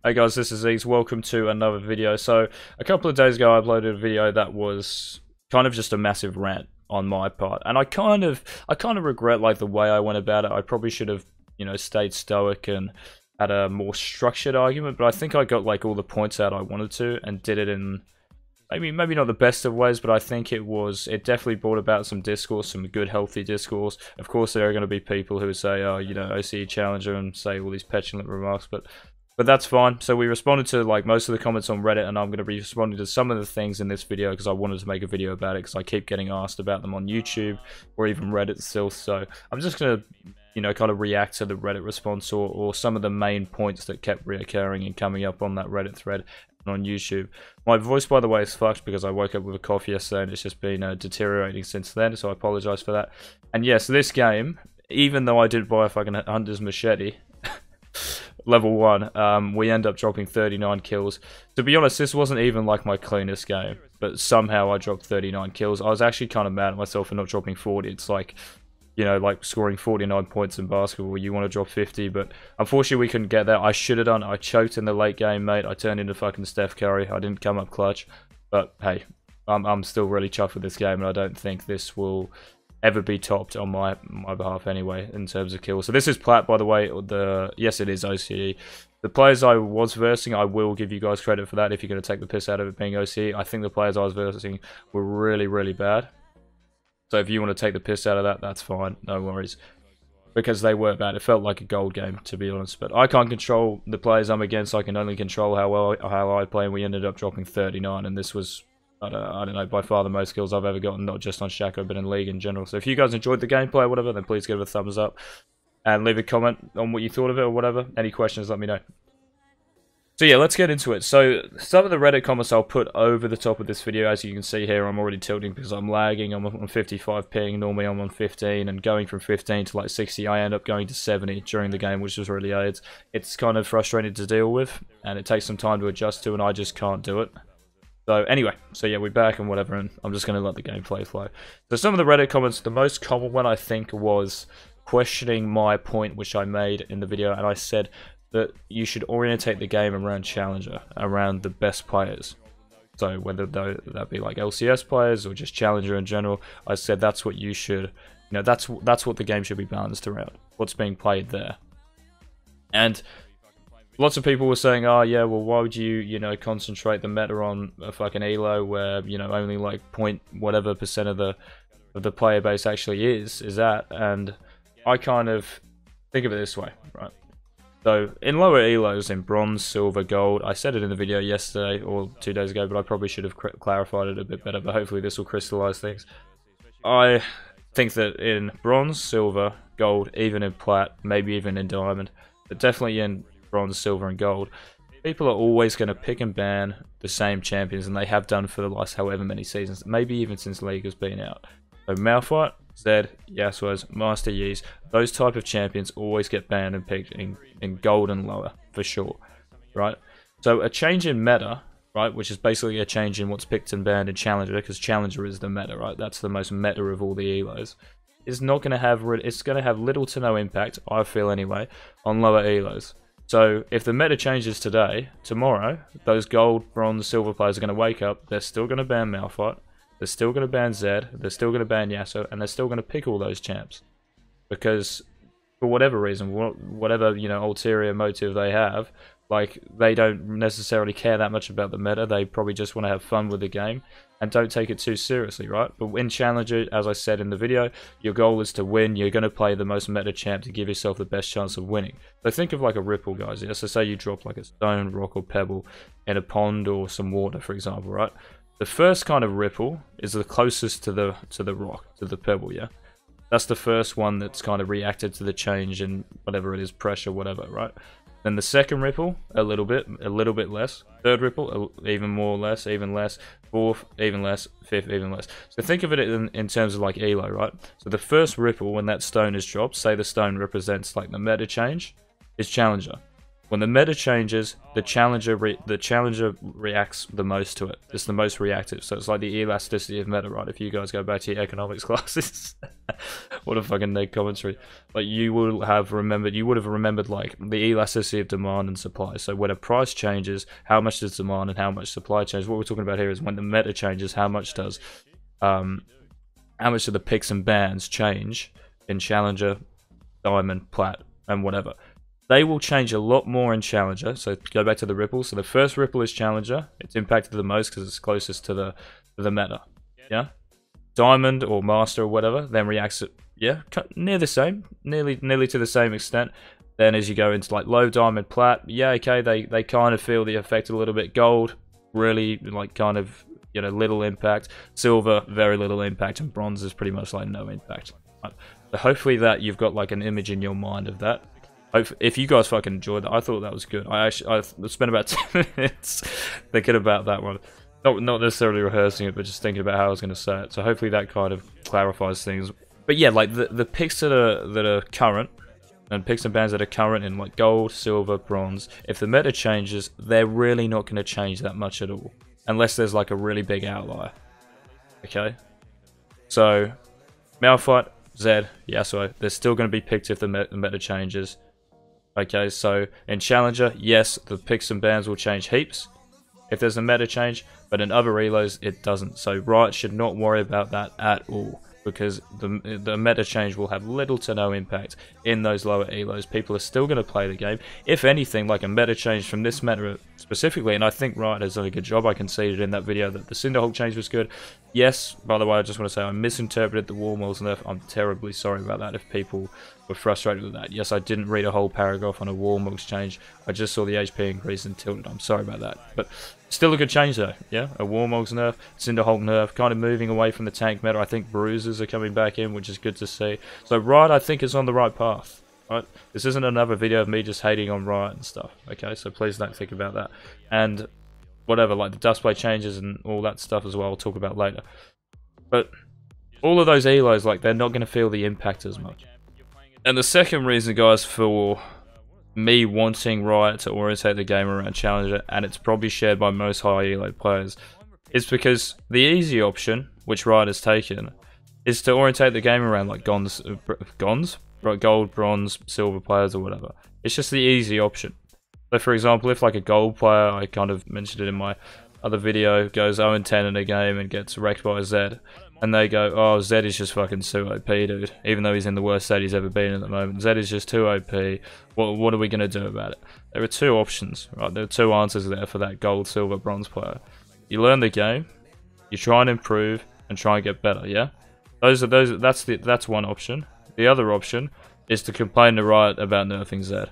Hey guys, this is Ease. Welcome to another video. So, a couple of days ago I uploaded a video that was kind of just a massive rant on my part. And I kind of regret like the way I went about it. I probably should have, stayed stoic and had a more structured argument, but I think I got like all the points out I wanted to and did it in maybe not the best of ways, but I think it definitely brought about some discourse, some good healthy discourse. Of course there are going to be people who say, oh, OCE Challenger, and say all these petulant remarks, but that's fine. So we responded to like most of the comments on Reddit, and I'm going to be responding to some of the things in this video because I wanted to make a video about it because I keep getting asked about them on YouTube or even Reddit still. So I'm just going to, kind of react to the Reddit response or some of the main points that kept reoccurring and coming up on that Reddit thread and on YouTube. My voice, by the way, is fucked because I woke up with a cough yesterday and it's just been deteriorating since then, so I apologize for that. And yes, this game, even though I did buy a fucking Hunter's Machete, level 1, we end up dropping 39 kills. To be honest, this wasn't even like my cleanest game, but somehow I dropped 39 kills. I was actually kind of mad at myself for not dropping 40. It's like, like scoring 49 points in basketball, you want to drop 50, but unfortunately we couldn't get there. I should have done. I choked in the late game, mate. I turned into fucking Steph Curry. I didn't come up clutch, but hey, I'm still really chuffed with this game, and I don't think this will ever be topped on my behalf anyway in terms of kills. So this is plat, by the way. Yes, it is OCE. The players I was versing, I will give you guys credit for that if you're going to take the piss out of it being OCE. I think the players I was versing were really, really bad. So if you want to take the piss out of that, that's fine. No worries. Because they were bad. It felt like a gold game, to be honest. But I can't control the players I'm against. I can only control how I play, and we ended up dropping 39, and this was, I don't know, by far the most kills I've ever gotten, not just on Shaco, but in League in general. So if you guys enjoyed the gameplay or whatever, then please give it a thumbs up. And leave a comment on what you thought of it or whatever. Any questions, let me know. So yeah, let's get into it. So some of the Reddit comments I'll put over the top of this video. As you can see here, I'm already tilting because I'm lagging. I'm on 55 ping, normally I'm on 15, and going from 15 to like 60, I end up going to 70 during the game, which is really AIDS. It's kind of frustrating to deal with, and it takes some time to adjust to, and I just can't do it. So anyway, so yeah, we're back and whatever, and I'm just going to let the gameplay flow. So some of the Reddit comments, the most common one I think was questioning my point which I made in the video, and I said that you should orientate the game around Challenger, around the best players. So whether that be like LCS players or just Challenger in general, I said that's what you should, that's what the game should be balanced around, what's being played there. And lots of people were saying, oh yeah, well why would you, concentrate the meta on a fucking elo where, only like point whatever percent of the player base actually is that. And I kind of think of it this way, right? So in lower elos, in bronze, silver, gold, I said it in the video yesterday or 2 days ago, but I probably should have clarified it a bit better, but hopefully this will crystallize things. I think that in bronze, silver, gold, even in plat, maybe even in diamond, but definitely in bronze, silver, and gold, people are always going to pick and ban the same champions, and they have done for the last however many seasons, maybe even since League has been out. So Malphite, Zed, Yasuo's, Master Yi's, those type of champions always get banned and picked in gold and lower, for sure, right? So a change in meta, right, which is basically a change in what's picked and banned in Challenger, because Challenger is the meta, right? That's the most meta of all the elos. Is not going to have, it's going to have little to no impact, I feel anyway, on lower elos. So if the meta changes today, tomorrow, those gold, bronze, silver players are going to wake up, they're still going to ban Malphite, they're still going to ban Zed, they're still going to ban Yasuo, and they're still going to pick all those champs. Because, for whatever reason, whatever, ulterior motive they have, like, they don't necessarily care that much about the meta, they probably just want to have fun with the game, and don't take it too seriously, right? But in Challenger, as I said in the video, your goal is to win, you're going to play the most meta champ to give yourself the best chance of winning. So think of like a ripple, guys, yeah? So say you drop like a stone, rock, or pebble in a pond or some water, for example, right? The first kind of ripple is the closest to the rock, to the pebble, yeah? That's the first one that's kind of reacted to the change in whatever it is, pressure, whatever, right? Then the second ripple, a little bit less. Third ripple, even more less, even less. Fourth, even less. Fifth, even less. So think of it in terms of like elo, right? So the first ripple when that stone is dropped, say the stone represents like the meta change, is Challenger. When the meta changes, the challenger reacts the most to it. It's the most reactive. So it's like the elasticity of meta, right? If you guys go back to your economics classes, what a fucking neg commentary. Like you would have remembered like the elasticity of demand and supply. So when a price changes, how much does demand and how much supply change? What we're talking about here is when the meta changes, how much do the picks and bans change in Challenger, Diamond, Plat, and whatever. They will change a lot more in Challenger. So go back to the ripple. So the first ripple is Challenger. It's impacted the most because it's closest to the meta. Yeah. Diamond or Master or whatever then reacts near the same, nearly to the same extent. Then as you go into like low Diamond, Plat, yeah, okay, they kind of feel the effect a little bit. Gold, really like kind of little impact. Silver, very little impact, and Bronze is pretty much like no impact. Right. So hopefully that you've got like an image in your mind of that. If you guys fucking enjoyed that, I thought that was good. I spent about 10 minutes thinking about that one. Not necessarily rehearsing it, but just thinking about how I was going to say it. So hopefully that kind of clarifies things. But yeah, like the picks that are current, and picks and bans that are current in like gold, silver, bronze, if the meta changes, they're really not going to change that much at all. Unless there's like a really big outlier. Okay? So, Malphite, Zed, Yasuo, they're still going to be picked if the meta changes. Okay, so in Challenger, yes, the picks and bans will change heaps if there's a meta change, but in other relos, it doesn't. So Riot should not worry about that at all, because the meta change will have little to no impact in those lower elos. People are still going to play the game. If anything, like a meta change from this meta specifically, and I think Riot has done a good job. I conceded in that video that the Cinderhulk change was good. Yes, by the way, I just want to say I misinterpreted the Warmills nerf. I'm terribly sorry about that if people were frustrated with that. Yes, I didn't read a whole paragraph on a Warmills change. I just saw the HP increase and tilted. I'm sorry about that. But still a good change though, yeah? A Warmills nerf, Cinderhulk nerf, kind of moving away from the tank meta. I think bruisers are coming back in, which is good to see. So Riot, I think, is on the right path. Right? This isn't another video of me just hating on Riot and stuff, okay? So please don't think about that. And whatever, like the Duskblade changes and all that stuff as well, I'll talk about later. But all of those elos, like, they're not going to feel the impact as much. And the second reason, guys, for me wanting Riot to orientate the game around Challenger, and it's probably shared by most high elo players, is because the easy option, which Riot has taken, is to orientate the game around like gold, bronze, silver players or whatever. It's just the easy option. So for example, if like a gold player, I kind of mentioned it in my other video, goes 0-10 in a game and gets wrecked by Zed, and they go, oh, Zed is just fucking too OP, dude. Even though he's in the worst state he's ever been at the moment. Zed is just too OP. What are we going to do about it? There are two options, right? There are two answers there for that gold, silver, bronze player. You learn the game, you try and improve, and try and get better, yeah? That's one option. The other option is to complain to Riot about nerfing Zed.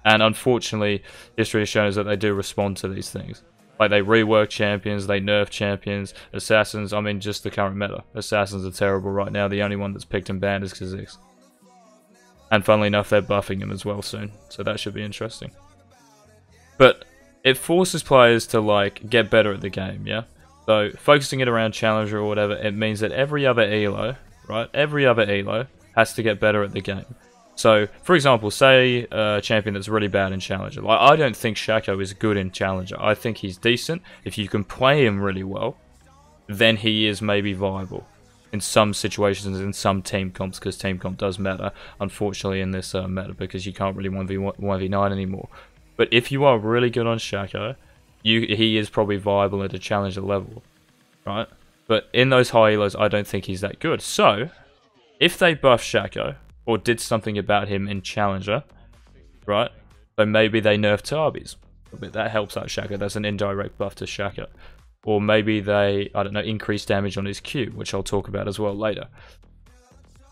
And unfortunately, history has shown us that they do respond to these things. Like, they rework champions, they nerf champions, assassins. I mean, just the current meta. Assassins are terrible right now. The only one that's picked and banned is Kha'Zix. And funnily enough, they're buffing him as well soon. So that should be interesting. But it forces players to, like, get better at the game, yeah? So, focusing it around Challenger or whatever, it means that every other elo, right? Every other elo has to get better at the game. So, for example, say a champion that's really bad in Challenger. Like, I don't think Shaco is good in Challenger. I think he's decent. If you can play him really well, then he is maybe viable in some situations, in some team comps, because team comp does matter, unfortunately, in this meta, because you can't really 1v9 anymore. But if you are really good on Shaco, he is probably viable at a Challenger level, right? But in those high elos, I don't think he's that good. So, if they buff Shaco, or did something about him in Challenger, right? So maybe they nerf Tarbies. That helps out Shaco. That's an indirect buff to Shaco. Or maybe they, I don't know, increase damage on his Q, which I'll talk about as well later.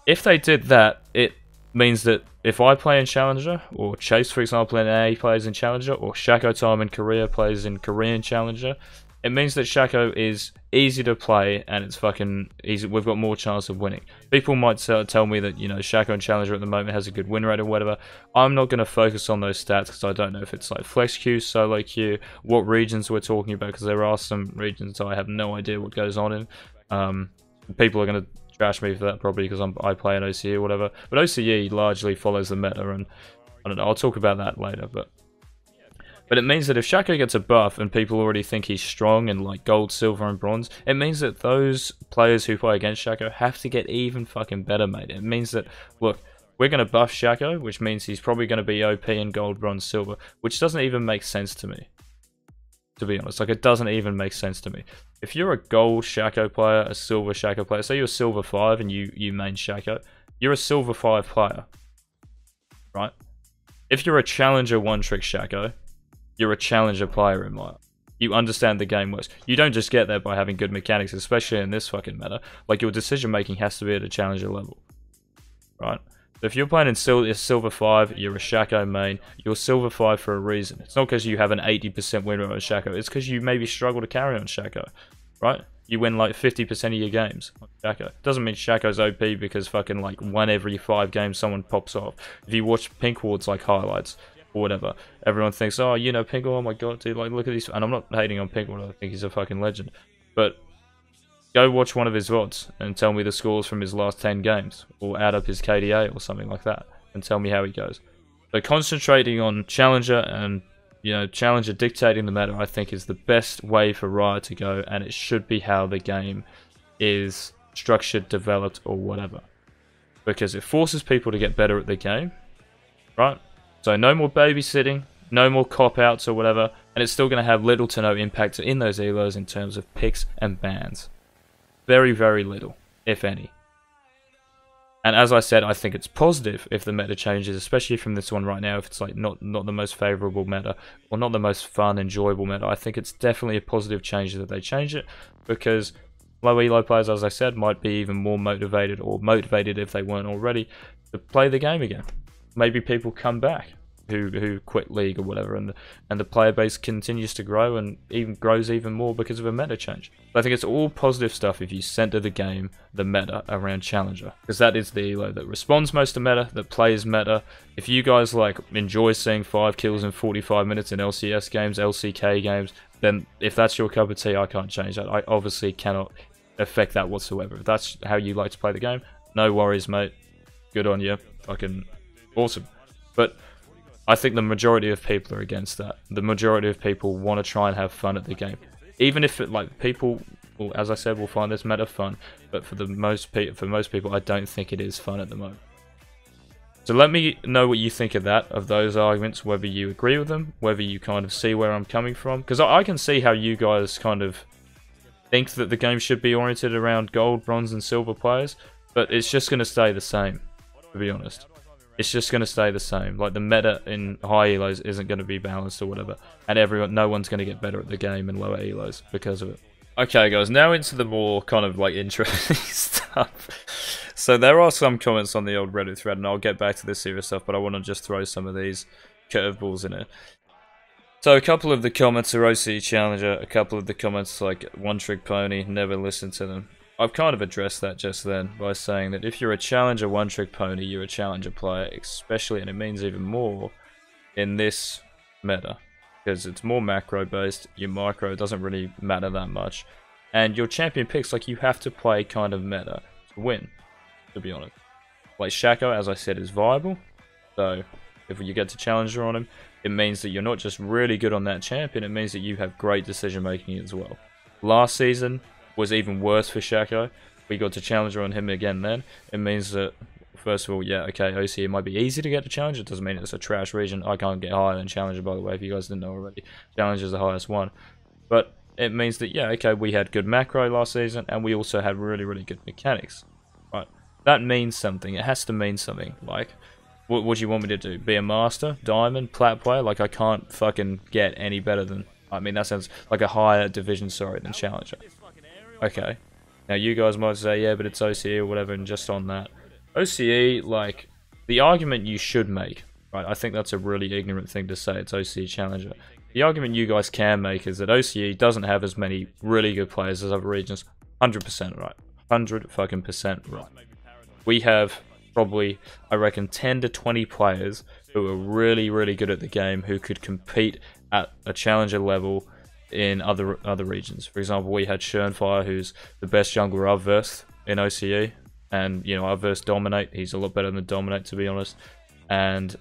If they did that, it means that if I play in Challenger, or Chase, for example, in AA plays in Challenger, or Shaco Time in Korea plays in Korean Challenger, it means that Shaco is easy to play and it's fucking easy. We've got more chance of winning. People might tell me that, you know, Shaco and Challenger at the moment has a good win rate or whatever. I'm not going to focus on those stats because I don't know if it's like flex queue, solo queue, what regions we're talking about, because there are some regions I have no idea what goes on in. People are going to trash me for that probably because I play an OCE or whatever. But OCE largely follows the meta, and I don't know, I'll talk about that later. But But it means that if Shaco gets a buff and people already think he's strong in like gold, silver, and bronze, it means that those players who play against Shaco have to get even fucking better, mate. It means that, look, we're going to buff Shaco, which means he's probably going to be OP in gold, bronze, silver, which doesn't even make sense to me. To be honest, like, it doesn't even make sense to me. If you're a gold Shaco player, a silver Shaco player, say you're silver 5 and you main Shaco, you're a silver 5 player, right? If you're a challenger one-trick Shaco, you're a challenger player in my eyes. You understand the game works. You don't just get there by having good mechanics, especially in this fucking meta. Like, your decision making has to be at a challenger level, right? So if you're playing in silver 5, you're a Shaco main. You're silver 5 for a reason. It's not because you have an 80% win rate on Shaco. It's because you maybe struggle to carry on Shaco, right? You win like 50% of your games on Shaco. Doesn't mean Shaco's OP because fucking like 1 every 5 games someone pops off. If you watch Pink Ward's like highlights or whatever, everyone thinks, oh, you know, Pink Ward, oh my god, dude, like look at these. And I'm not hating on Pink Ward, I think he's a fucking legend. But go watch one of his VODs and tell me the scores from his last 10 games, or add up his KDA or something like that, and tell me how he goes. So concentrating on Challenger and, you know, Challenger dictating the meta, I think is the best way for Riot to go, and it should be how the game is structured, developed, or whatever. Because it forces people to get better at the game, right? So no more babysitting, no more cop-outs or whatever, and it's still going to have little to no impact in those elos in terms of picks and bans. Very, very little, if any. And as I said, I think it's positive if the meta changes, especially from this one right now, if it's like not the most favourable meta, or not the most fun, enjoyable meta. I think it's definitely a positive change that they change it, because low elo players, as I said, might be even more motivated, or motivated if they weren't already, to play the game again. Maybe people come back who quit League or whatever, and the player base continues to grow and even grows even more because of a meta change. But I think it's all positive stuff if you center the game, the meta, around Challenger, because that is the elo that responds most to meta, that plays meta. If you guys like enjoy seeing 5 kills in 45 minutes in LCS games, LCK games, then if that's your cup of tea, I can't change that. I obviously cannot affect that whatsoever. If that's how you like to play the game, no worries, mate. Good on you. Fucking awesome. But I think the majority of people are against that. The majority of people want to try and have fun at the game. Even if it, like, people, well, as I said, will find this meta fun, but for most people, I don't think it is fun at the moment. So let me know what you think of that, of those arguments, whether you agree with them, whether you kind of see where I'm coming from. Because I can see how you guys kind of think that the game should be oriented around gold, bronze, and silver players, but it's just going to stay the same, to be honest. It's just going to stay the same. Like, the meta in high elos isn't going to be balanced or whatever, and no one's going to get better at the game in lower elos because of it. Okay guys, now into the more kind of like interesting stuff. So there are some comments on the old Reddit thread, and I'll get back to the serious stuff, but I want to just throw some of these curveballs in it. So a couple of the comments are OCE Challenger, a couple of the comments like One Trick Pony, never listen to them. I've kind of addressed that just then by saying that if you're a Challenger one-trick pony, you're a Challenger player, especially, and it means even more in this meta, because it's more macro-based. Your micro doesn't really matter that much, and your champion picks, like, you have to play kind of meta to win, to be honest. Like, Shaco, as I said, is viable, so if you get to Challenger on him, it means that you're not just really good on that champion, it means that you have great decision-making as well. Last season was even worse for Shaco. We got to Challenger on him again then. It means that, first of all, yeah, okay, OCE might be easy to get to Challenger. It doesn't mean it's a trash region. I can't get higher than Challenger, by the way, if you guys didn't know already. Challenger's the highest one. But it means that, yeah, okay, we had good macro last season, and we also had really, really good mechanics. Right? That means something. It has to mean something. Like, what do you want me to do? Be a master? Diamond? Plat player? Like, I can't fucking get any better than... I mean, that sounds like a higher division, sorry, than Challenger. Okay, now you guys might say, yeah, but it's OCE or whatever, and just on that. OCE, like, the argument you should make, right, I think that's a really ignorant thing to say, it's OCE Challenger. The argument you guys can make is that OCE doesn't have as many really good players as other regions. 100% right. 100% right. We have probably, I reckon, 10 to 20 players who are really, really good at the game, who could compete at a Challenger level in other regions. For example, we had Schernfire, who's the best jungler I've versed in OCE, and, you know, I've versed Dominate. He's a lot better than Dominate, to be honest, and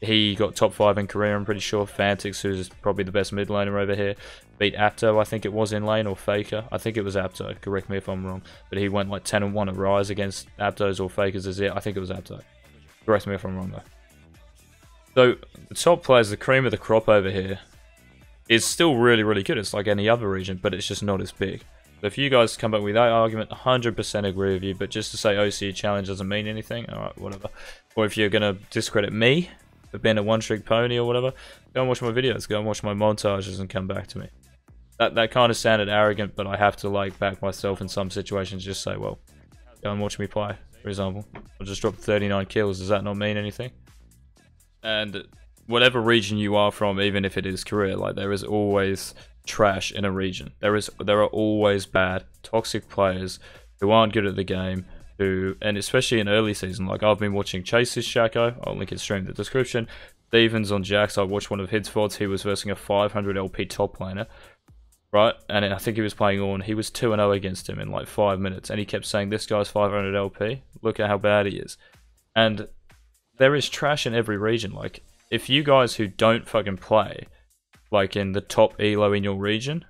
He got top 5 in career, I'm pretty sure. Fantix, who's probably the best mid laner over here, beat Apto, I think it was in lane, or Faker. I think it was Apto, correct me if I'm wrong. But he went like 10-1 at Rise against Aptos or Fakers as it. I think it was Apto. Correct me if I'm wrong though. So, the top players, the cream of the crop over here, is still really, really good. It's like any other region, but it's just not as big. So if you guys come back with that argument, 100% agree with you, but just to say OCE Challenge doesn't mean anything, alright, whatever. Or if you're going to discredit me for being a one-trick pony or whatever, go and watch my videos, go and watch my montages and come back to me. That kind of sounded arrogant, but I have to like back myself in some situations, just say, well, go and watch me play, for example. I just dropped 39 kills, does that not mean anything? And whatever region you are from, even if it is Korea, like there is always trash in a region. There are always bad, toxic players who aren't good at the game, and especially in early season, like I've been watching Chase's Shaco, I'll link his stream in the description. Stevens on Jax, I watched one of his VODs, he was versing a 500 LP top laner, right? And I think he was playing Ornn, he was 2-0 against him in like 5 minutes, and he kept saying, this guy's 500 LP, look at how bad he is. And there is trash in every region. Like, if you guys who don't fucking play, like in the top elo in your region,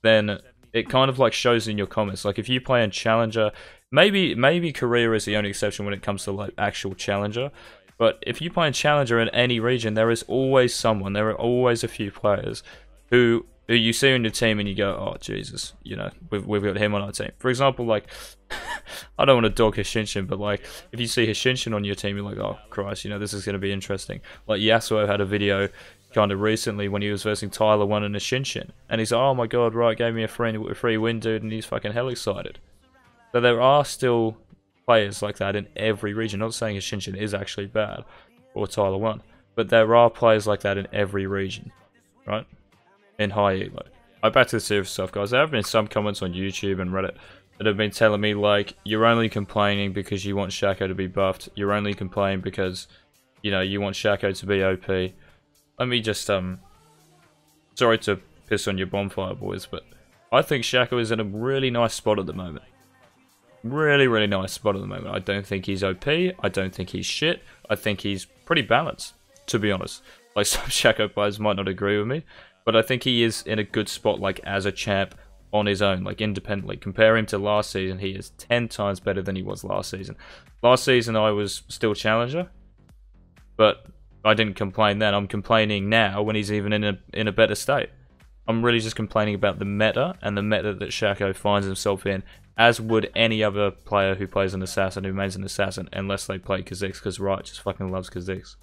then it kind of like shows in your comments. Like if you play in Challenger, maybe Korea is the only exception when it comes to like actual Challenger, but if you play in Challenger in any region, there is always someone, there are always a few players who you see on your team and you go, oh Jesus, you know, we've got him on our team. For example, like, I don't want to dog Hishinshin, but like, if you see Hishinshin on your team, you're like, oh Christ, you know, this is going to be interesting. Like Yasuo had a video kind of recently when he was versing Tyler 1 and Hishinshin, and he's like, oh my god, right, gave me a free win, dude, and he's fucking hell excited. So there are still players like that in every region. Not saying Hishinshin is actually bad, or Tyler 1, but there are players like that in every region, right? In high elo. Back to the serious stuff, guys. There have been some comments on YouTube and Reddit that have been telling me, like, you're only complaining because you want Shaco to be buffed. You're only complaining because, you know, you want Shaco to be OP. Let me just, sorry to piss on your bonfire, boys, but I think Shaco is in a really nice spot at the moment. Really, really nice spot at the moment. I don't think he's OP. I don't think he's shit. I think he's pretty balanced, to be honest. Like, some Shaco players might not agree with me, but I think he is in a good spot, like, as a champ on his own, like, independently. Compare him to last season, he is 10 times better than he was last season. Last season, I was still Challenger, but I didn't complain then. I'm complaining now when he's even in a better state. I'm really just complaining about the meta, and the meta that Shaco finds himself in, as would any other player who plays an assassin, who mains an assassin, unless they play Kha'Zix, because Riot just fucking loves Kha'Zix.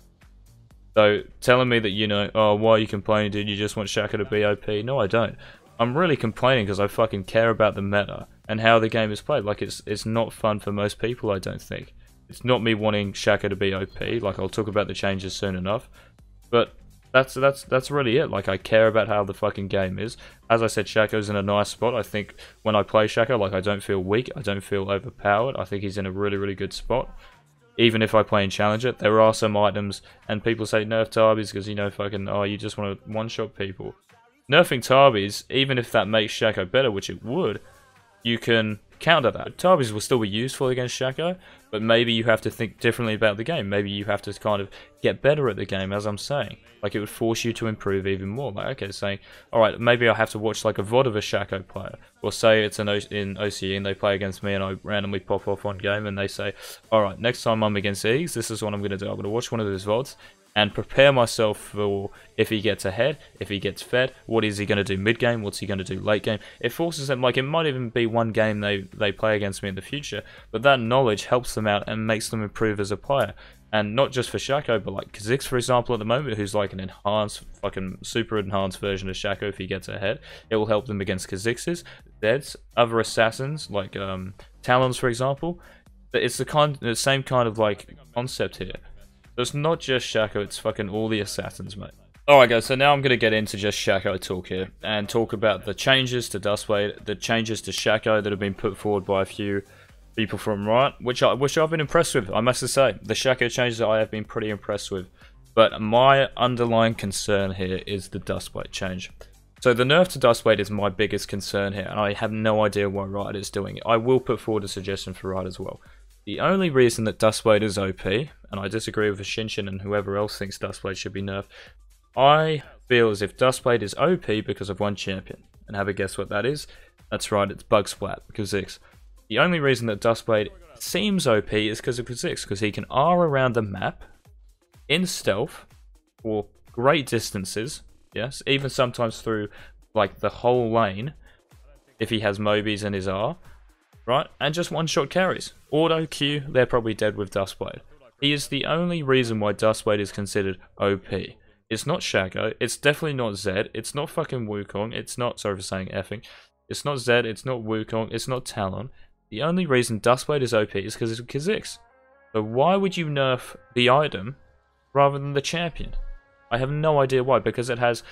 So, telling me that, you know, oh, why are you complaining, dude? You just want Shaco to be OP? No, I don't. I'm really complaining because I fucking care about the meta and how the game is played. Like, it's not fun for most people, I don't think. It's not me wanting Shaco to be OP. Like, I'll talk about the changes soon enough. But that's really it. Like, I care about how the fucking game is. As I said, Shaco's in a nice spot. I think when I play Shaco, like, I don't feel weak. I don't feel overpowered. I think he's in a really, really good spot. Even if I play in Challenger, there are some items, and people say nerf Tarbies because, you know, fucking, oh, you just want to one-shot people. Nerfing Tarbies, even if that makes Shaco better, which it would, you can counter that. Tarbies will still be useful against Shaco, but maybe you have to think differently about the game. Maybe you have to kind of get better at the game, as I'm saying. Like, it would force you to improve even more. Like, okay, saying, alright, maybe I have to watch like a VOD of a Shaco player. Or say it's in OCE and they play against me and I randomly pop off one game and they say, alright, next time I'm against Ease, this is what I'm going to do. I'm going to watch one of those VODs and prepare myself for if he gets ahead, if he gets fed, what is he going to do mid-game, what's he going to do late-game. It forces them, like, it might even be one game they play against me in the future, but that knowledge helps them out and makes them improve as a player. And not just for Shaco, but like Kha'Zix, for example, at the moment, who's like an enhanced, fucking super enhanced version of Shaco if he gets ahead. It will help them against Kha'Zix's, Deads, other assassins, like Talons, for example. It's the same kind of like concept here. So it's not just Shaco, it's fucking all the assassins, mate. Alright guys, so now I'm going to get into just Shaco talk here, and talk about the changes to Duskblade, the changes to Shaco that have been put forward by a few people from Riot, which I've been impressed with, I must say. The Shaco changes I have been pretty impressed with. But my underlying concern here is the Duskblade change. So the nerf to Duskblade is my biggest concern here, and I have no idea why Riot is doing it. I will put forward a suggestion for Riot as well. The only reason that Duskblade is OP, and I disagree with Shinshin and whoever else thinks Duskblade should be nerfed. I feel as if Duskblade is OP because of one champion. And have a guess what that is? That's right, it's Bug Splat, Kha'Zix. The only reason that Duskblade seems OP is because of Kha'Zix, because he can R around the map, in stealth, for great distances, yes, even sometimes through like the whole lane, if he has Mobies in his R, right, and just one-shot carries. Auto, Q, they're probably dead with Duskblade. He is the only reason why Duskblade is considered OP. It's not Shaco, it's definitely not Zed, it's not fucking Wukong, it's not, sorry for saying effing, it's not Zed, it's not Wukong, it's not Talon. The only reason Duskblade is OP is because of Kha'Zix. So why would you nerf the item rather than the champion? I have no idea why, because it has,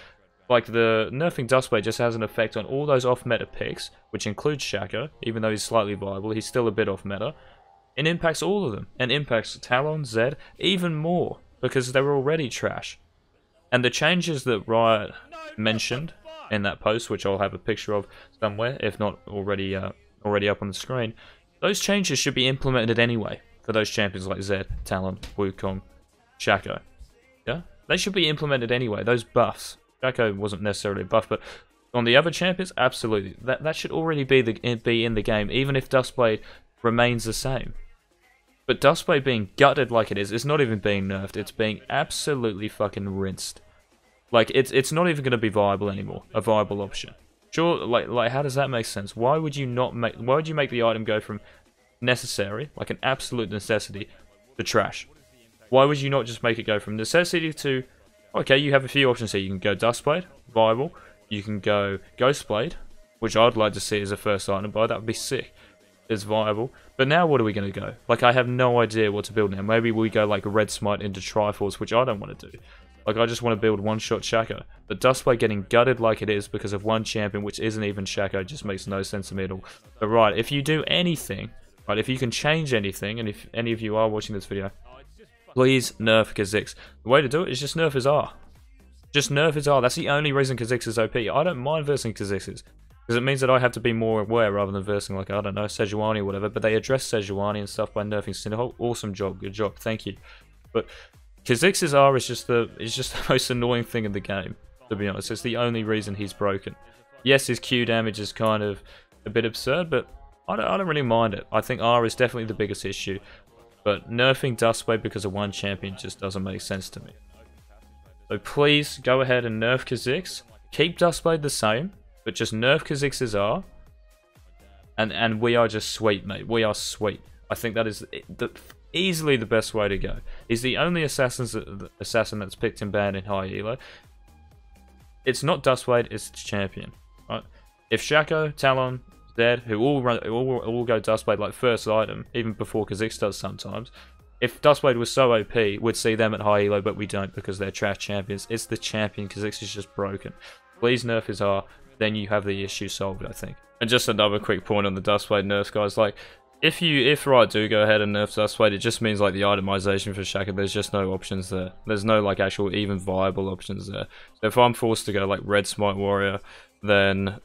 like, the nerfing Duskblade just has an effect on all those off-meta picks, which includes Shaco, even though he's slightly viable, he's still a bit off-meta. It impacts all of them, and impacts Talon, Zed, even more, because they're already trash. And the changes that Riot mentioned in that post, which I'll have a picture of somewhere, if not already up on the screen, those changes should be implemented anyway for those champions like Zed, Talon, Wukong, Shaco. Yeah, they should be implemented anyway. Those buffs. Shaco wasn't necessarily a buff, but on the other champions, absolutely. That should already be in the game, even if Duskblade remains the same. But Duskblade being gutted like it is not even being nerfed. It's being absolutely fucking rinsed. Like, it's not even going to be viable anymore. A viable option. Sure, like how does that make sense? Why would you make the item go from necessary, like an absolute necessity, to trash? Why would you not just make it go from necessity to, okay, you have a few options here. You can go Duskblade, viable. You can go Ghostblade, which I'd like to see as a first item buy. That would be sick. It's viable. But now what are we going to go? Like, I have no idea what to build now. Maybe we go like Red Smite into Triforce, which I don't want to do. Like, I just want to build one-shot Shaco. But Duskblade getting gutted like it is because of one champion, which isn't even Shaco, just makes no sense to me at all. But right, if you do anything, right, if you can change anything, and if any of you are watching this video, please nerf Kha'Zix. The way to do it is just nerf his R. Just nerf his R. That's the only reason Kha'Zix is OP. I don't mind versing Kha'Zix's, because it means that I have to be more aware rather than versing, like, I don't know, Sejuani or whatever. But they address Sejuani and stuff by nerfing Cinderhole. Awesome job, good job, thank you. But Kha'Zix's R is just the most annoying thing in the game, to be honest. It's the only reason he's broken. Yes, his Q damage is kind of a bit absurd, but I don't really mind it. I think R is definitely the biggest issue. But nerfing Duskblade because of one champion just doesn't make sense to me. So please go ahead and nerf Kha'Zix. Keep Duskblade the same, but just nerf Kha'Zix's R. And we are just sweet, mate. We are sweet. I think that is easily the best way to go. He's the only assassin that's picked and banned in high elo. It's not Duskblade, it's champion. Right? If Shaco, Talon, Zed, who all go Duskblade like first item, even before Kha'Zix does sometimes. If Duskblade was so OP, we'd see them at high elo, but we don't because they're trash champions. It's the champion. Kha'Zix is just broken. Please nerf his R, then you have the issue solved, I think. And just another quick point on the Duskblade nerfs, guys. Like, if Riot do go ahead and nerf Duskblade, it just means like the itemization for Shaco, there's just no options there. There's no like actual even viable options there. So if I'm forced to go like Red Smite Warrior, then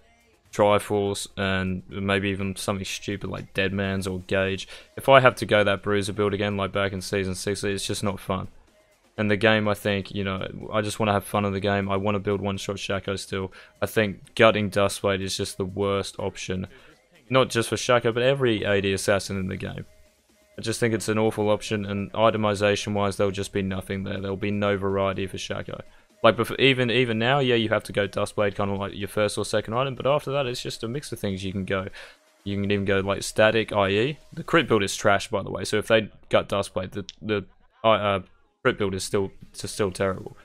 Triforce, and maybe even something stupid like Deadman's or Gauge. If I have to go that Bruiser build again like back in Season 6, it's just not fun. And the game, I think, you know, I just want to have fun in the game. I want to build one-shot Shaco still. I think gutting Duskblade is just the worst option. Not just for Shaco, but every AD assassin in the game. I just think it's an awful option, and itemization-wise, there'll just be nothing there. There'll be no variety for Shaco. Like, even now, yeah, you have to go Duskblade, kind of like your first or second item, but after that, it's just a mix of things you can go. You can even go, like, static, i.e. The crit build is trash, by the way, so if they gut Duskblade, the crit build is still terrible.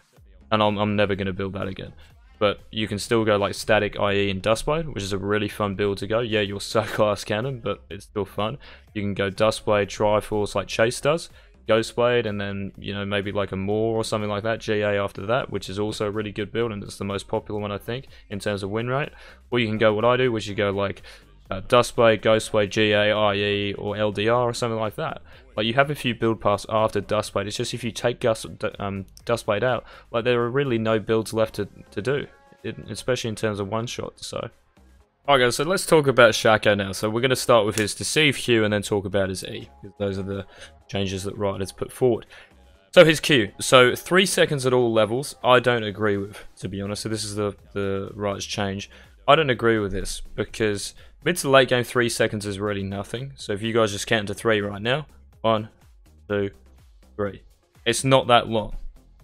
And I'm never going to build that again. But you can still go, like, static, i.e. in Duskblade, which is a really fun build to go. Yeah, you'll suck class cannon, but it's still fun. You can go Duskblade, Triforce, like Chase does. Ghostblade, and then, you know, maybe like a Maw or something like that, GA after that, which is also a really good build, and it's the most popular one, I think, in terms of win rate. Or you can go what I do, which you go like Duskblade, Ghostblade, GA, IE, or LDR, or something like that. Like, you have a few build paths after Duskblade. It's just if you take Duskblade out, like, there are really no builds left to do, especially in terms of one-shot, so Alright guys, so let's talk about Shaco now. So we're going to start with his Deceive Q and then talk about his E, because those are the changes that Riot has put forward. So his Q, so 3 seconds at all levels, I don't agree with, to be honest. So this is the Riot's change. I don't agree with this, because mid to late game 3 seconds is really nothing. So if you guys just count to 3 right now, 1, 2, 3. It's not that long,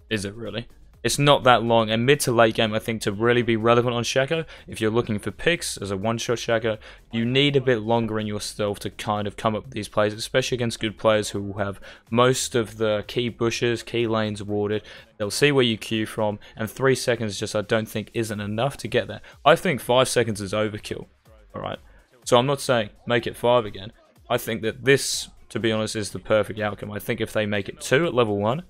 is it really? It's not that long, and mid to late game, I think, to really be relevant on Shaco, if you're looking for picks as a one-shot Shaco, you need a bit longer in your stealth to kind of come up with these plays, especially against good players who will have most of the key bushes, key lanes warded. They'll see where you queue from, and 3 seconds just, I don't think, isn't enough to get there. I think 5 seconds is overkill, alright? So I'm not saying make it 5 again. I think that this, to be honest, is the perfect outcome. I think if they make it 2 at level 1,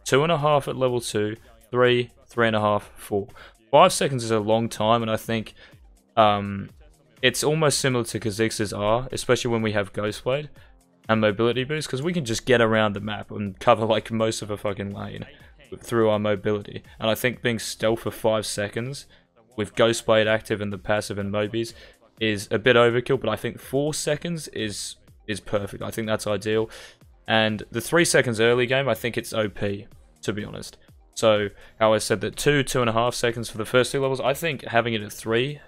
2.5 at level 2, 3, 3.5, 4. 5 seconds is a long time, and I think it's almost similar to Kha'Zix's R, especially when we have Ghostblade and mobility boost, because we can just get around the map and cover like most of a fucking lane through our mobility. And I think being stealth for 5 seconds with Ghostblade active and the passive and mobies is a bit overkill, but I think 4 seconds is perfect. I think that's ideal. And the 3 seconds early game, I think it's OP, to be honest. So, how I said that 2.5 seconds for the first 2 levels, I think having it at 3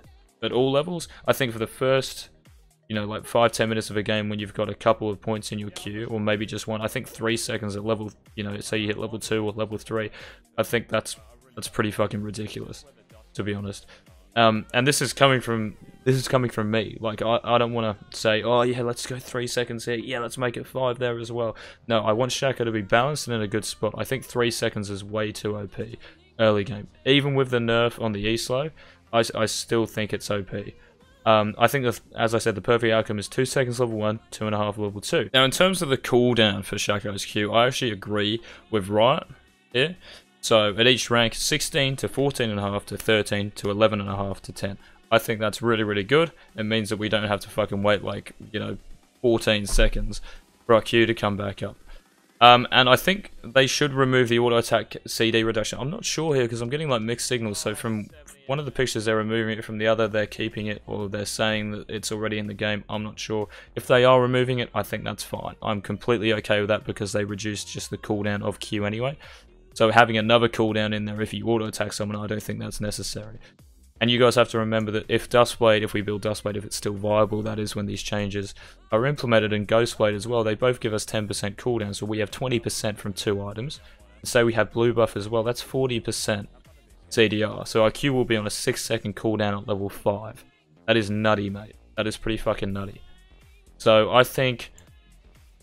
at all levels, I think for the first, you know, like 5-10 minutes of a game when you've got a couple of points in your queue, or maybe just one, I think 3 seconds at level, you know, say you hit level 2 or level 3, I think that's pretty fucking ridiculous, to be honest. And this is coming from me. Like, I don't want to say, oh yeah, let's go 3 seconds here, yeah, let's make it 5 there as well. No, I want Shaco to be balanced and in a good spot. I think 3 seconds is way too OP early game. Even with the nerf on the E slow, I still think it's OP. I think, as I said, the perfect outcome is 2 seconds level 1, 2.5 level 2. Now, in terms of the cooldown for Shaco's Q, I actually agree with Riot here. So, at each rank, 16 to 14.5 to 13 to 11.5 to 10. I think that's really, really good. It means that we don't have to fucking wait, like, you know, 14 seconds for our Q to come back up. And I think they should remove the auto-attack CD reduction. I'm not sure here, because I'm getting, like, mixed signals. So, from one of the pictures, they're removing it. From the other, they're keeping it, or they're saying that it's already in the game. I'm not sure. If they are removing it, I think that's fine. I'm completely okay with that, because they reduced just the cooldown of Q anyway. So having another cooldown in there if you auto-attack someone, I don't think that's necessary. And you guys have to remember that if Duskblade, if we build Duskblade, if it's still viable, that is when these changes are implemented. In Ghostblade as well, they both give us 10% cooldown, so we have 20% from 2 items. Say we have blue buff as well, that's 40% CDR. So our Q will be on a 6-second cooldown at level 5. That is nutty, mate. That is pretty fucking nutty. So I think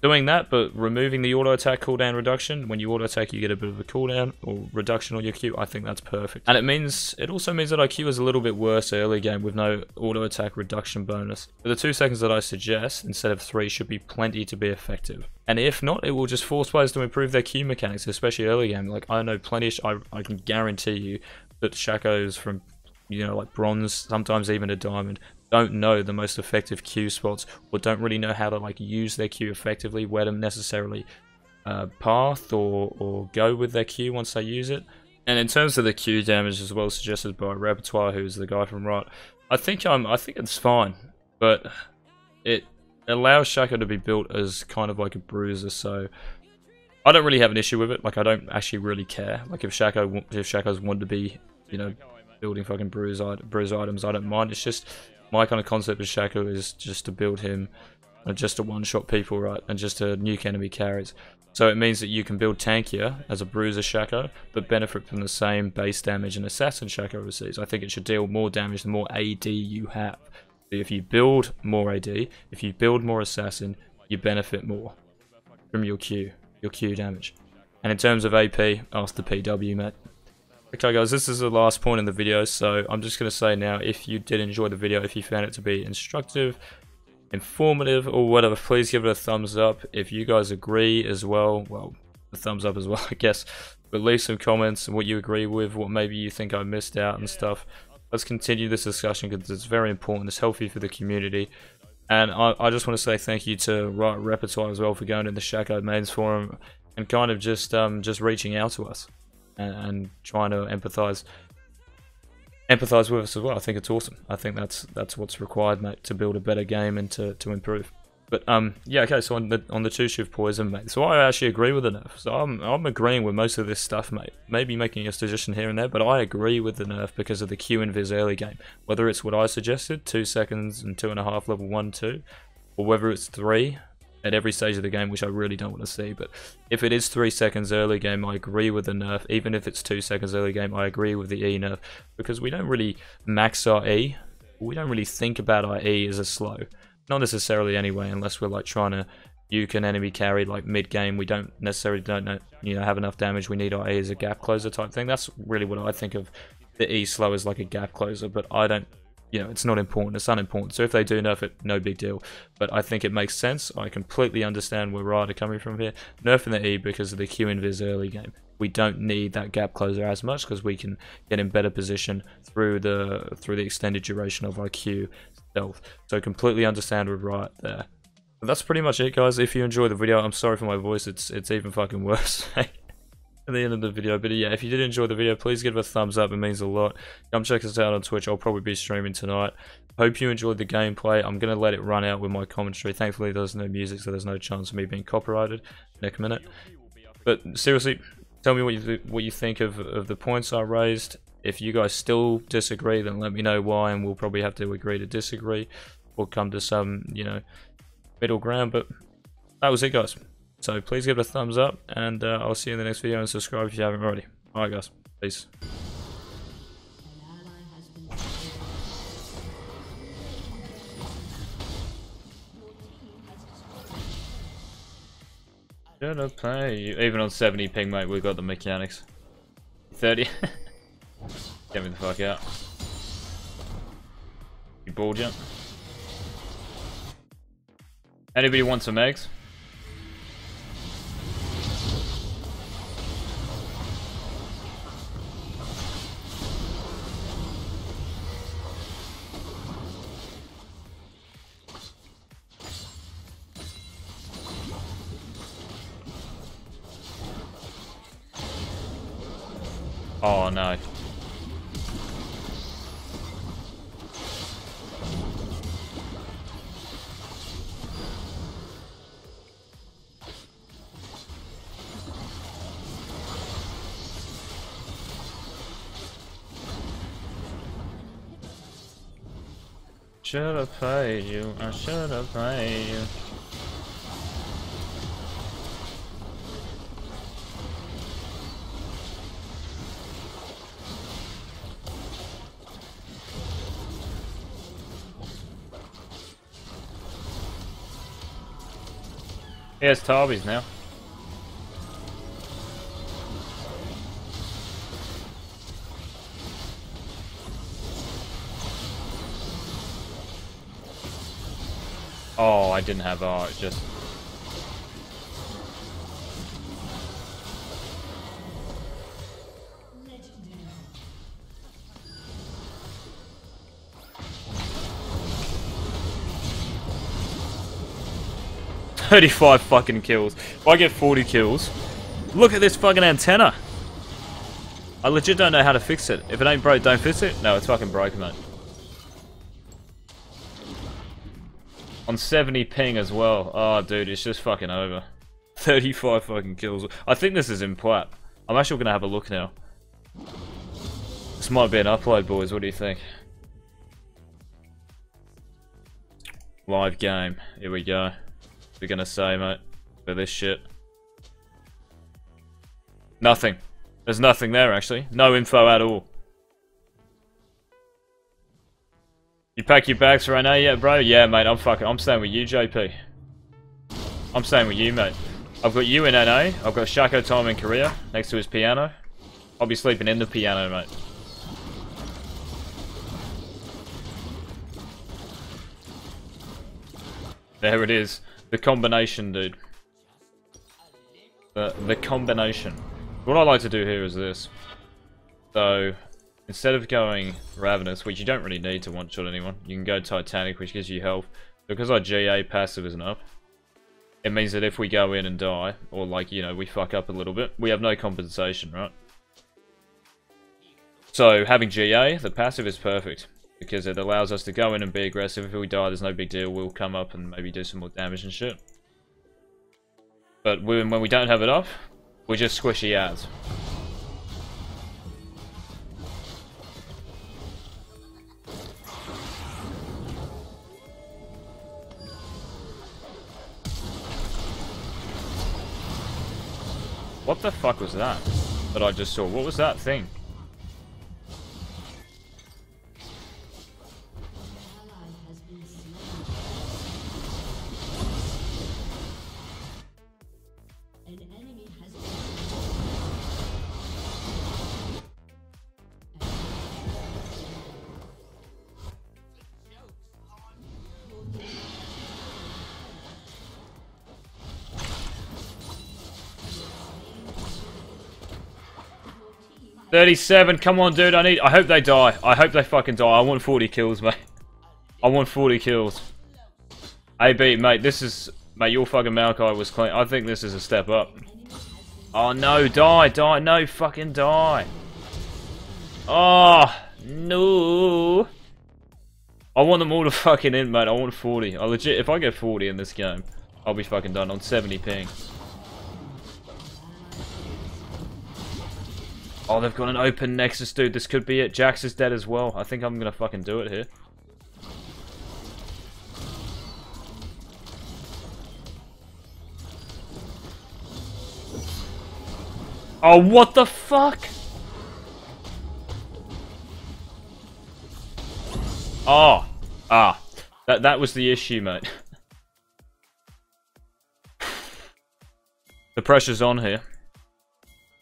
doing that, but removing the auto-attack cooldown reduction, when you auto-attack you get a bit of a cooldown or reduction on your Q, I think that's perfect. And it also means that our Q is a little bit worse early game with no auto-attack reduction bonus. But the 2 seconds that I suggest, instead of 3, should be plenty to be effective. And if not, it will just force players to improve their Q mechanics, especially early game. Like, I know plenty of, I can guarantee you that Shacos from, you know, like bronze, sometimes even a diamond, don't know the most effective Q spots, or don't really know how to like use their Q effectively, where to necessarily path or go with their Q once they use it. And in terms of the Q damage as well, suggested by Repertoire, who's the guy from Riot, I think it's fine, but it allows Shaco to be built as kind of like a bruiser. So I don't really have an issue with it. Like, I don't actually really care. Like, if Shacos want to be, you know, building fucking bruise items, I don't mind. It's just my kind of concept of Shaco is just to build him just to one-shot people, right, and just to nuke enemy carries. So it means that you can build tankier as a bruiser Shaco, but benefit from the same base damage an assassin Shaco receives. I think it should deal more damage the more AD you have. So if you build more AD, if you build more assassin, you benefit more from your Q damage. And in terms of AP, ask the PW, mate. Okay guys, this is the last point in the video, so I'm just going to say now, if you did enjoy the video, if you found it to be instructive, informative, or whatever, please give it a thumbs up. If you guys agree as well, a thumbs up as well, I guess. But leave some comments on what you agree with, what maybe you think I missed out and stuff. Let's continue this discussion, because it's very important, it's healthy for the community. And I just want to say thank you to Riot Repertoire as well for going to the Shaco mains forum and kind of just reaching out to us and trying to empathize empathize with us as well. I think it's awesome. I think that's what's required, mate, to build a better game and to improve. But yeah, okay. So on the 2 Shiv poison, mate. So I actually agree with the nerf. So I'm agreeing with most of this stuff, mate. Maybe making a suggestion here and there, but I agree with the nerf because of the Q invis early game. Whether it's what I suggested, 2 seconds and 2.5 level 1, 2, or whether it's 3 at every stage of the game, which I really don't want to see. But if it is 3 seconds early game, I agree with the nerf. Even if it's 2 seconds early game, I agree with the E nerf because we don't really max our E. We don't really think about our E as a slow. Not necessarily anyway, unless we're like trying to uke an enemy carry like mid game. We don't necessarily have enough damage. We need our E as a gap closer type thing. That's really what I think of the E slow as, like a gap closer. But I don't, it's not important. It's unimportant. So if they do nerf it, no big deal. But I think it makes sense. I completely understand where Riot are coming from here. Nerfing the E because of the Q invis early game. We don't need that gap closer as much because we can get in better position through the extended duration of our Q stealth. So completely understand with Riot there. But that's pretty much it, guys. If you enjoyed the video, I'm sorry for my voice. It's even fucking worse at the end of the video. But yeah, if you did enjoy the video, please give it a thumbs up. It means a lot. Come check us out on Twitch. I'll probably be streaming tonight. Hope you enjoyed the gameplay. I'm going to let it run out with my commentary. Thankfully, there's no music, so there's no chance of me being copyrighted next minute. But seriously, tell me what you think of the points I raised. If you guys still disagree, then let me know why, and we'll probably have to agree to disagree or come to some, middle ground. But that was it, guys. So please give it a thumbs up, and I'll see you in the next video, and subscribe if you haven't already. Alright, guys. Peace. Should I play you? Even on 70 ping, mate, we've got the mechanics. 30. Get me the fuck out. You ball jump. Anybody want some eggs? Oh no. Should have played you, I should have played you. He has Tarbies now. Oh, I didn't have art, just... "35 fucking kills. If I get 40 kills, look at this fucking antenna. I legit don't know how to fix it. If it ain't broke, don't fix it. No, it's fucking broken, mate. On 70 ping as well. Oh, dude, it's just fucking over. 35 fucking kills. I think this is in plat. I'm actually gonna have a look now. This might be an upload, boys. What do you think? Live game. Here we go. What are we gonna say, mate, for this shit? Nothing. There's nothing there, actually. No info at all. You pack your bags right now? Yeah, bro. Yeah, mate, I'm staying with you, JP. I'm staying with you, mate. I've got you in NA. I've got Shaco time in Korea, next to his piano. I'll be sleeping in the piano, mate. There it is. The combination, dude. The combination. What I like to do here is this. So, instead of going Ravenous, which you don't really need to one-shot anyone, you can go Titanic, which gives you health. Because our GA passive isn't up, it means that if we go in and die, or like, we fuck up a little bit, we have no compensation, right? So, having GA, the passive is perfect. Because it allows us to go in and be aggressive. If we die, there's no big deal. We'll come up and maybe do some more damage and shit. But when we don't have it up, we're just squishy ads. What the fuck was that I just saw? What was that thing? $37, come on dude, I hope they die. I hope they fucking die. I want 40 kills, mate. I want 40 kills. AB, mate, this is... Mate, your fucking Maokai was clean. I think this is a step up. Oh no, die, no, fucking die. Oh, no. I want them all to fucking in, mate. I want 40. I legit, if I get 40 in this game, I'll be fucking done on 70 ping. Oh, they've got an open Nexus, dude. This could be it. Jax is dead as well. I think I'm gonna fucking do it here. Oh, what the fuck? Oh. Ah. That was the issue, mate. The pressure's on here.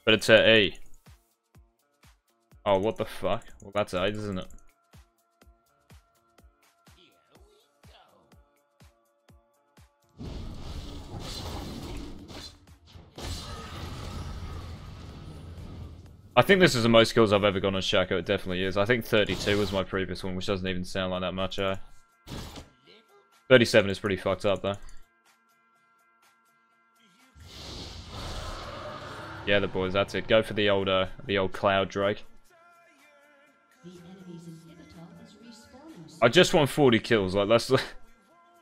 But it's at E. Oh, what the fuck? Well, that's 8, isn't it? I think this is the most kills I've ever gotten on Shaco. It definitely is. I think 32 was my previous one, which doesn't even sound like that much, 37 is pretty fucked up, though. Yeah, the boys, that's it. Go for the old Cloud Drake. I just want 40 kills. Like, that's...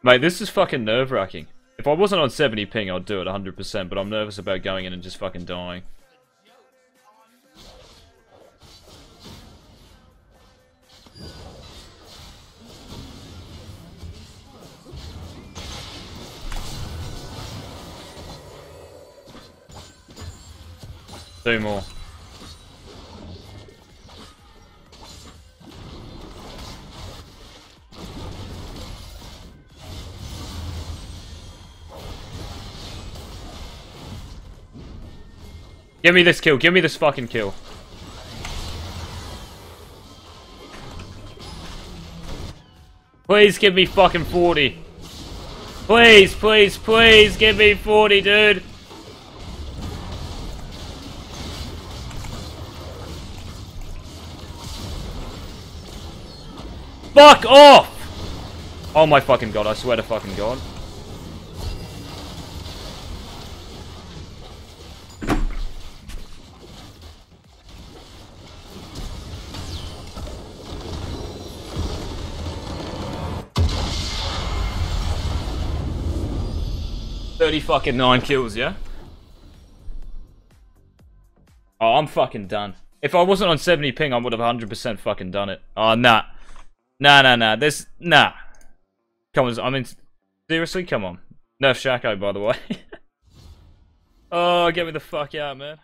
Mate, this is fucking nerve-wracking. If I wasn't on 70 ping, I'd do it 100%, but I'm nervous about going in and just fucking dying. Two more. Give me this kill. Give me this fucking kill. Please give me fucking 40. Please, please, please give me 40, dude. Fuck off! Oh my fucking god, I swear to fucking god. Fucking 9 kills, yeah? Oh, I'm fucking done. If I wasn't on 70 ping, I would have 100% fucking done it. Oh, nah. Nah. This, nah. Come on, I mean, seriously? Come on. Nerf Shaco, by the way. Oh, get me the fuck out, man.